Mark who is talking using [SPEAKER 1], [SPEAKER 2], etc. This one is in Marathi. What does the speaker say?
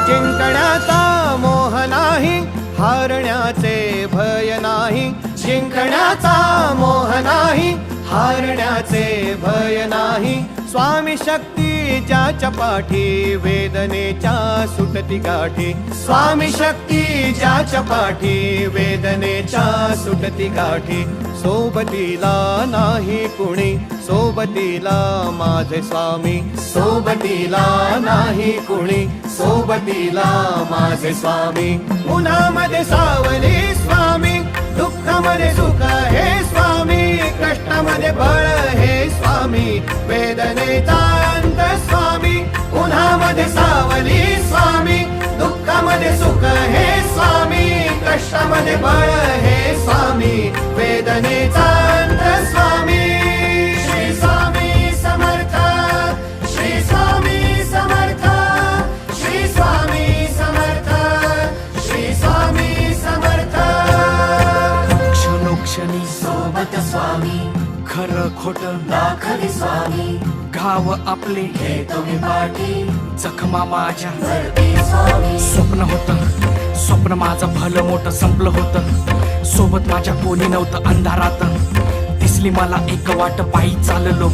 [SPEAKER 1] जिंकण्याचा मोह नाही, हारण्याचे भय नाही. जिंकण्याचा मोह नाही, हारण्याचे भय नाही. स्वामी शक्ती ज्याच्या पाठी, वेदनेच्या सुटती गाठी. स्वामी शक्ती ज्याच्या पाठी, वेदनेच्या सुटती गाठी. सोबतीला नाही कुणी, सोबतीला माझे स्वामी. सोबतीला नाही कुणी, सोबतीला माझे स्वामी. उन्हामध्ये सावली स्वामी, दुःखामध्ये सुख हे स्वामी. कष्टामध्ये बळ हे स्वामी, वेदनेचा अंत स्वामी. उन्हामध्ये सावली स्वामी, दुःखामध्ये सुख हे स्वामी. कष्टामध्ये बळ हे स्वामी, वेदनेचा अंत स्वामी. श्री स्वामी समर्थ, श्री स्वामी समर्थ, श्री स्वामी समर्थ, श्री स्वामी समर्थ.
[SPEAKER 2] क्षणोक्षणी
[SPEAKER 3] सोबत स्वामी,
[SPEAKER 2] खरं खोट
[SPEAKER 3] दाखले स्वामी.
[SPEAKER 2] घाव आपले
[SPEAKER 3] हे तुम्ही पाठी,
[SPEAKER 2] जखमा माझ्या
[SPEAKER 3] भरते स्वामी.
[SPEAKER 2] स्वप्न होतं, स्वप्न माझं भलं मोठं संपलं होतं. सोबत माझ्या कोणी नव्हतं अंधारात. दिसली मला एक वाट पायी चाललो.